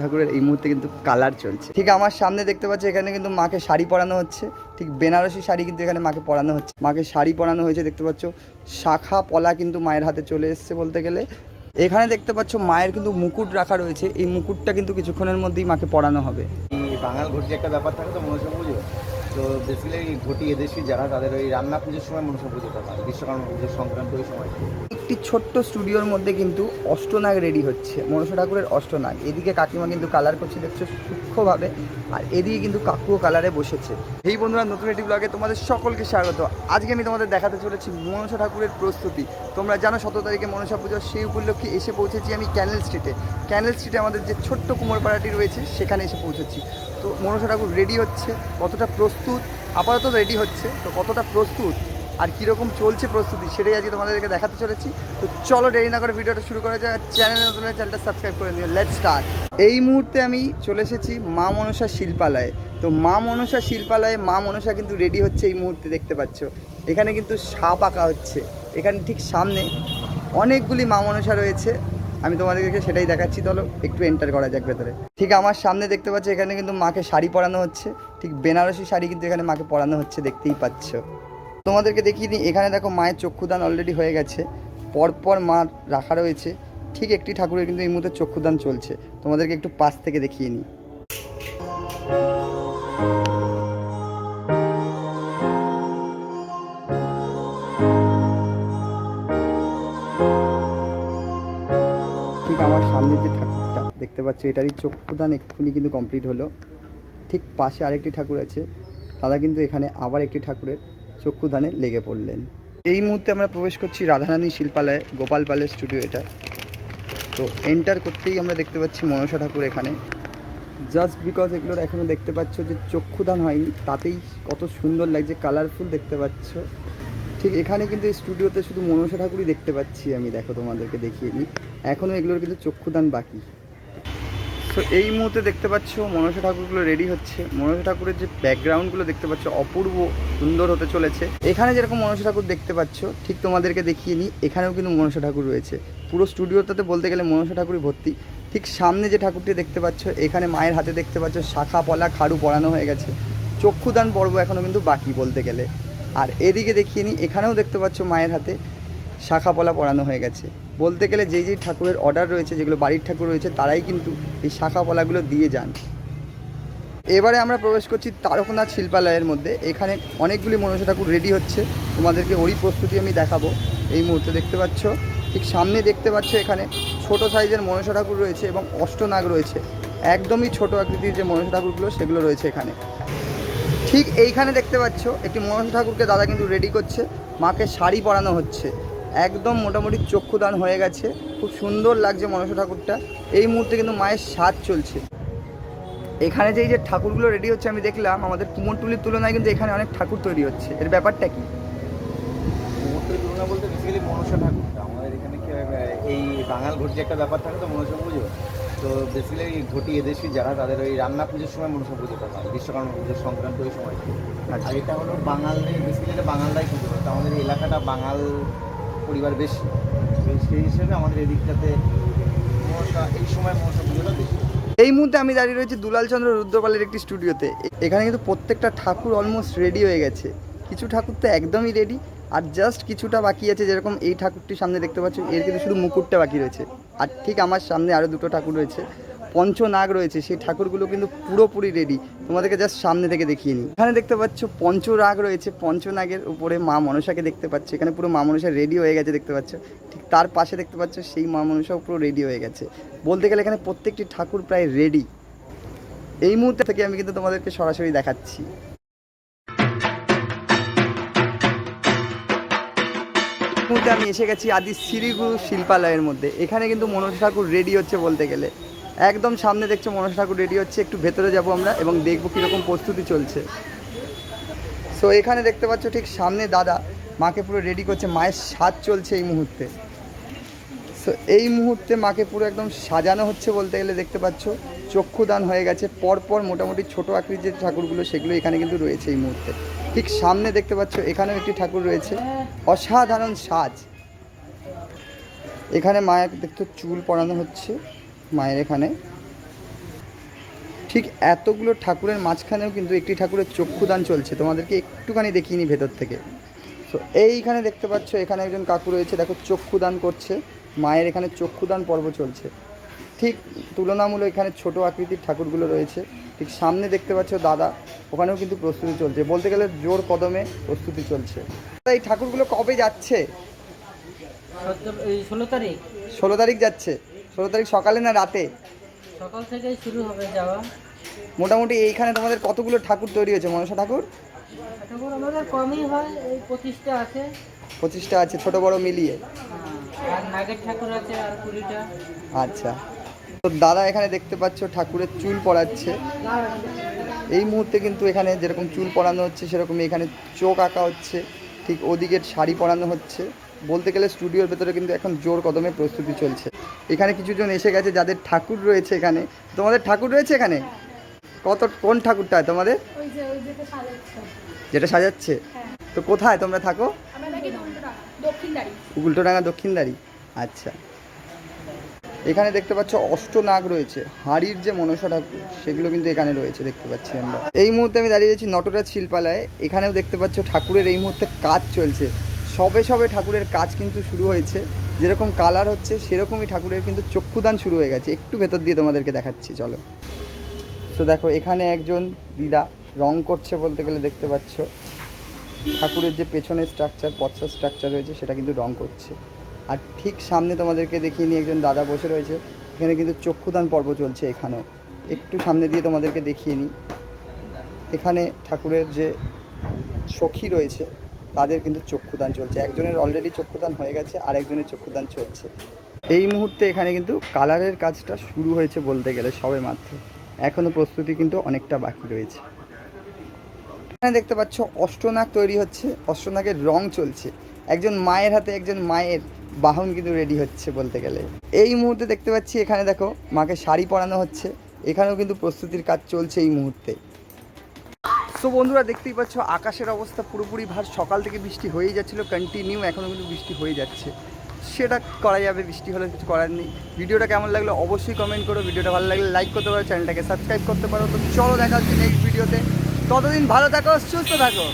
ঠাকুরের এই মুহূর্তে কিন্তু কালার চলছে। ঠিক আমার সামনে দেখতে পাচ্ছি এখানে কিন্তু মাকে শাড়ি পরানো হচ্ছে, ঠিক বেনারসি শাড়ি কিন্তু এখানে মাকে পরানো হচ্ছে। মাকে শাড়ি পরানো হয়েছে দেখতে পাচ্ছ, শাখা পলা কিন্তু মায়ের হাতে চলে এসছে বলতে গেলে। এখানে দেখতে পাচ্ছ মায়ের কিন্তু মুকুট রাখা রয়েছে, এই মুকুটটা কিন্তু কিছুক্ষণের মধ্যেই মাকে পরানো হবে। এই বাঙাল ঘটি একটা ব্যাপার থাকে তো মনসা পুজো, তো বেসিক্যালি ঘটি এদেশি যারা তাদের ওই রান্না পুজোর সময় মনসা পুজোটা হয়, বিশ্বকর্মা পুজোর সংক্রান্ত ওই সময়। একটি ছোট্ট স্টুডিওর মধ্যে কিন্তু অষ্টনাগ রেডি হচ্ছে, মনসা ঠাকুরের অষ্টনাগ। এদিকে কাকিমা কিন্তু কালার করছে দেখছো সূক্ষ্মভাবে, আর এদিকে কিন্তু কাকুও কালারে বসেছে। এই বন্ধুরা, নতুন একটি ব্লগে তোমাদের সকলকে স্বাগত। আজকে আমি তোমাদের দেখাতে চলেছি মনসা ঠাকুরের প্রস্তুতি। তোমরা জানো 17 তারিখে মনসা পুজো, সেই উপলক্ষে এসে পৌঁছেছি আমি ক্যানেল স্ট্রিটে। ক্যানেল স্ট্রিটে আমাদের যে ছোট্ট কুমোরপাড়াটি রয়েছে সেখানে এসে পৌঁছেছি। তো মনসা ঠাকুর রেডি হচ্ছে, কতটা প্রস্তুত আপাতত রেডি হচ্ছে, তো কতটা প্রস্তুত আর কীরকম চলছে প্রস্তুতি সেটাই আজকে তোমাদেরকে দেখাতে চলেছি। তো চলো দেরি না করে ভিডিওটা শুরু করা যায়। চ্যানেলে নতুন হলে চ্যানেলটা সাবস্ক্রাইব করে নিও। Let's start. এই মুহূর্তে আমি চলে এসেছি মা মনসা শিল্পালয়ে। তো মা মনসা শিল্পালয়ে মা মনসা কিন্তু রেডি হচ্ছে এই মুহূর্তে দেখতে পাচ্ছ। এখানে কিন্তু সাপ আঁকা হচ্ছে, এখানে ঠিক সামনে অনেকগুলি মা মনসা রয়েছে, আমি তোমাদেরকে সেটাই দেখাচ্ছি। চলো একটু এন্টার করা যাক ভেতরে। ঠিক আমার সামনে দেখতে পাচ্ছ এখানে কিন্তু মাকে শাড়ি পরানো হচ্ছে, ঠিক বেনারসি শাড়ি কিন্তু এখানে মাকে পরানো হচ্ছে, দেখতেই পাচ্ছ। তোমাদেরকে দেখিয়ে দিই, এখানে দেখো মায়ের চক্ষুদান অলরেডি হয়ে গেছে, পরপর মা রাখা রয়েছে। ঠিক একটি ঠাকুরের কিন্তু এই মুহূর্তে চক্ষুদান চলছে, তোমাদেরকে একটু পাশ থেকে দেখিয়ে নিই। ঠিক আমার সামনে যে ঠাকুরটা দেখতে পাচ্ছ এটারই চক্ষুদান এক্ষুনি কিন্তু কমপ্লিট হলো। ঠিক পাশে আরেকটি ঠাকুর আছে, দাদা কিন্তু এখানে আবার একটি ঠাকুরের চক্ষুদানে লেগে পড়লেন। এই মুহূর্তে আমরা প্রবেশ করছি রাধারানী শিল্পালয়ে, গোপাল পালের স্টুডিও এটা। তো এন্টার করতেই আমরা দেখতে পাচ্ছি মনসা ঠাকুর এখানে। জাস্ট বিকজ এগুলোর এখনও দেখতে পাচ্ছ যে চক্ষুদান হয়নি, তাতেই কত সুন্দর লাগছে, কালারফুল দেখতে পাচ্ছ। ঠিক এখানে কিন্তু এই স্টুডিওতে শুধু মনসা ঠাকুরই দেখতে পাচ্ছি আমি, দেখো তোমাদেরকে দেখিয়ে নিই, এখনও এগুলোর কিন্তু চক্ষুদান বাকি। তো এই মুহূর্তে দেখতে পাচ্ছ মনসা ঠাকুরগুলো রেডি হচ্ছে। মনসা ঠাকুরের যে ব্যাকগ্রাউন্ডগুলো দেখতে পাচ্ছ অপূর্ব সুন্দর হতে চলেছে। এখানে যেরকম মনসা ঠাকুর দেখতে পাচ্ছ ঠিক তোমাদেরকে দেখিয়ে নিই, এখানেও কিন্তু মনসা ঠাকুর রয়েছে। পুরো স্টুডিওটাতে বলতে গেলে মনসা ঠাকুরই ভর্তি। ঠিক সামনে যে ঠাকুরটি দেখতে পাচ্ছ এখানে মায়ের হাতে দেখতে পাচ্ছ শাখা পলা খাড়ু পরানো হয়ে গেছে, চক্ষুদান পর্ব এখনও কিন্তু বাকি বলতে গেলে। আর এদিকে দেখিয়ে নিই, এখানেও দেখতে পাচ্ছ মায়ের হাতে শাখা পলা পরানো হয়ে গেছে। বলতে গেলে যেই যেই ঠাকুরের অর্ডার রয়েছে, যেগুলো বাড়ির ঠাকুর রয়েছে, তারাই কিন্তু এই শাখা পলাগুলো দিয়ে যান। এবারে আমরা প্রবেশ করছি তারকনাথ শিল্পালয়ের মধ্যে। এখানে অনেকগুলি মনসা ঠাকুর রেডি হচ্ছে, তোমাদেরকে ওরই প্রস্তুতি আমি দেখাবো। এই মুহূর্তে দেখতে পাচ্ছ ঠিক সামনে দেখতে পাচ্ছ এখানে ছোট সাইজের মনসা ঠাকুর রয়েছে এবং অষ্টনাগ রয়েছে। একদমই ছোট আকৃতির যে মনসা ঠাকুরগুলো সেগুলো রয়েছে এখানে। ঠিক এইখানে দেখতে পাচ্ছ একটি মনসা ঠাকুরকে দাদা কিন্তু রেডি করছে, মাকে শাড়ি পরানো হচ্ছে। একদম মোটামুটি চক্ষুদান হয়ে গেছে, খুব সুন্দর লাগছে মনসা ঠাকুরটা। এই মুহূর্তে কিন্তু মায়ের সাজ চলছে। এখানে যে এই যে ঠাকুরগুলো রেডি হচ্ছে আমি দেখলাম আমাদের কুমোরটুলির তুলনায় কিন্তু এখানে অনেক ঠাকুর তৈরি হচ্ছে, এর ব্যাপারটা কি? কুমোরটুলির তুলনা বলতে বেসিক্যালি মনসা ঠাকুরটা আমাদের এখানে এই বাঙাল ঘটি একটা ব্যাপার থাকে তো মনসা পুজো, তো বেসিক্যালি ঘটি এদেশি যারা তাদের ওই রান্না পুজোর সময় মনসা পুজোটা হয়, বিশ্বকর্মা পুজোর সংক্রান্ত ওই সময়। আর এটা হলো বাঙালি, বেসিক্যালি বাঙালরাই পুজো করতো, আমাদের এই এলাকাটা বাঙাল পরিবার বেশি, সেই হিসেবে আমাদের এদিকটাতে মনসা এই সময় মনসা পুজোটা বেশি। এই মুহূর্তে আমি দাঁড়িয়ে রয়েছি দুলালচন্দ্র রুদ্রপালের একটি স্টুডিওতে। এখানে কিন্তু প্রত্যেকটা ঠাকুর অলমোস্ট রেডি হয়ে গেছে, কিছু ঠাকুর তো একদমই রেডি, আর জাস্ট কিছুটা বাকি আছে। যেরকম এই ঠাকুরটি সামনে দেখতে পাচ্ছ এর কিন্তু শুধু মুকুটটা বাকি রয়েছে। আর ঠিক আমার সামনে আরও দুটো ঠাকুর রয়েছে, পঞ্চনাগ রয়েছে, সেই ঠাকুরগুলো কিন্তু পুরোপুরি রেডি। তোমাদেরকে জাস্ট সামনে থেকে দেখিয়ে নিই। এখানে দেখতে পাচ্ছ পঞ্চরাগ রয়েছে, পঞ্চনাগের উপরে মা মনসাকে দেখতে পাচ্ছ। এখানে পুরো মা মনসা রেডি হয়ে গেছে দেখতে পাচ্ছ। ঠিক তার পাশে দেখতে পাচ্ছ সেই মা মনসাও পুরো রেডি হয়ে গেছে। বলতে গেলে এখানে প্রত্যেকটি ঠাকুর প্রায় রেডি। এই মুহূর্তে থেকে আমি কিন্তু তোমাদেরকে সরাসরি দেখাচ্ছি। এই মুহূর্তে আমি এসে গেছি আদি শ্রীগুরু শিল্পালয়ের মধ্যে। এখানে কিন্তু মনসা ঠাকুর রেডি হচ্ছে বলতে গেলে, একদম সামনে দেখছো মনসা ঠাকুর রেডি হচ্ছে। একটু ভেতরে যাব আমরা এবং দেখবো কীরকম প্রস্তুতি চলছে। সো এখানে দেখতে পাচ্ছ ঠিক সামনে দাদা মাকে পুরো রেডি করছে, মায়ের সাজ চলছে এই মুহূর্তে। সো এই মুহূর্তে মাকে পুরো একদম সাজানো হচ্ছে বলতে গেলে। দেখতে পাচ্ছ চক্ষুদান হয়ে গেছে, পরপর মোটামুটি ছোটো আকৃতির যে ঠাকুরগুলো সেগুলো এখানে কিন্তু রয়েছে এই মুহূর্তে। ঠিক সামনে দেখতে পাচ্ছ এখানেও একটি ঠাকুর রয়েছে, অসাধারণ সাজ। এখানে মায়ের দেখতে চুল পরানো হচ্ছে মায়ের এখানে। ঠিক এতগুলো ঠাকুরের মাঝখানেও কিন্তু একটি ঠাকুরের চক্ষুদান চলছে, তোমাদেরকে একটুখানি দেখিয়ে নিই ভেতর থেকে। তো এইখানে দেখতে পাচ্ছ এখানে একজন কাকু রয়েছে, দেখো চক্ষুদান করছে, মায়ের এখানে চক্ষুদান পর্ব চলছে। ঠিক তুলনামূলক এখানে ছোট আকৃতির ঠাকুরগুলো রয়েছে। ঠিক সামনে দেখতে পাচ্ছ দাদা, ওখানেও কিন্তু প্রস্তুতি চলছে, বলতে গেলে জোর কদমে প্রস্তুতি চলছে। এই ঠাকুরগুলো কবে যাচ্ছে? 16 তারিখ 16 তারিখ যাচ্ছে। 16 তারিখ সকালে না রাতে? সকাল থেকেই শুরু হবে যাওয়া। মোটামুটি এইখানে তোমাদের কতগুলো ঠাকুর তৈরি হয়েছে, মনসা ঠাকুর? ঠাকুর আমাদের কমই হয়, এই 25টা আছে। 25টা আছে, ছোট বড় মিলিয়ে। আর নাগের ঠাকুর আছে আর 20টা। আচ্ছা, তো দাদা এখানে দেখতে পাচ্ছ ঠাকুরের চুল পড়াচ্ছে। এই মুহূর্তে কিন্তু এখানে যেরকম চুল পরানো হচ্ছে সেরকমই এখানে চোখ আঁকা হচ্ছে, ঠিক ওদিকের শাড়ি পরানো হচ্ছে। বলতে গেলে স্টুডিওর ভেতরে কিন্তু এখন জোর কদমে প্রস্তুতি চলছে। এখানে কিছুজন এসে গেছে যাদের ঠাকুর রয়েছে এখানে। তোমাদের ঠাকুর রয়েছে এখানে? কোন ঠাকুরটা তোমাদের? যেটা সাজাচ্ছে। তো কোথায় তোমরা থাকো? উল্টোডাঙ্গা দক্ষিণদারি। আচ্ছা, এখানে দেখতে পাচ্ছ অষ্টনাগ রয়েছে, হাড়ির যে মনসা ঠাকুর সেগুলো কিন্তু এখানে রয়েছে দেখতে পাচ্ছি আমরা। এই মুহূর্তে আমি দাঁড়িয়ে আছি নটরাজ শিল্পালয়ে। এখানেও দেখতে পাচ্ছ ঠাকুরের এই মুহূর্তে কাজ চলছে, সবে সবে ঠাকুরের কাজ কিন্তু শুরু হয়েছে। যেরকম কালার হচ্ছে সেরকমই ঠাকুরের কিন্তু চক্ষুদান শুরু হয়ে গেছে। একটু ভেতর দিয়ে তোমাদেরকে দেখাচ্ছি, চলো। তো দেখো এখানে একজন দিদা রং করছে, বলতে গেলে দেখতে পাচ্ছ ঠাকুরের যে পেছনের স্ট্রাকচার, পশ্চাৎ স্ট্রাকচার রয়েছে সেটা কিন্তু রং করছে। আর ঠিক সামনে তোমাদেরকে দেখিয়ে নিয়ে একজন দাদা বসে রয়েছে, এখানে কিন্তু চক্ষুদান পর্ব চলছে। এখানেও একটু সামনে দিয়ে তোমাদেরকে দেখিয়ে নিই, এখানে ঠাকুরের যে সখী রয়েছে তাদের কিন্তু চক্ষুদান চলছে। একজনের অলরেডি চক্ষুদান হয়ে গেছে, আর একজনের চক্ষুদান চলছে। এই মুহূর্তে এখানে কিন্তু কালারের কাজটা শুরু হয়েছে বলতে গেলে সবে মাত্র, এখনও প্রস্তুতি কিন্তু অনেকটা বাকি রয়েছে। এখানে দেখতে পাচ্ছ অষ্টনাগ তৈরি হচ্ছে, অষ্টনাগের রং চলছে। একজন মায়ের হাতে একজন মায়ের বাহন কিন্তু রেডি হচ্ছে বলতে গেলে। এই মুহূর্তে দেখতে পাচ্ছি এখানে দেখো মাকে শাড়ি পরানো হচ্ছে, এখানেও কিন্তু প্রস্তুতির কাজ চলছে এই মুহূর্তে। তো বন্ধুরা দেখতেই পাচ্ছ আকাশের অবস্থা পুরোপুরি ভার, সকাল থেকে বৃষ্টি হয়েই যাচ্ছিলো কন্টিনিউ, এখনও কিন্তু বৃষ্টি হয়ে যাচ্ছে। সেটা করা যাবে, বৃষ্টি হলে কিছু করার নেই। ভিডিওটা কেমন লাগলো অবশ্যই কমেন্ট করো, ভিডিওটা ভালো লাগলে লাইক করতে পারো, চ্যানেলটাকে সাবস্ক্রাইব করতে পারো। তো চলো দেখা হচ্ছে নেক্সট ভিডিওতে, ততদিন ভালো থাকো, সুস্থ থাকো।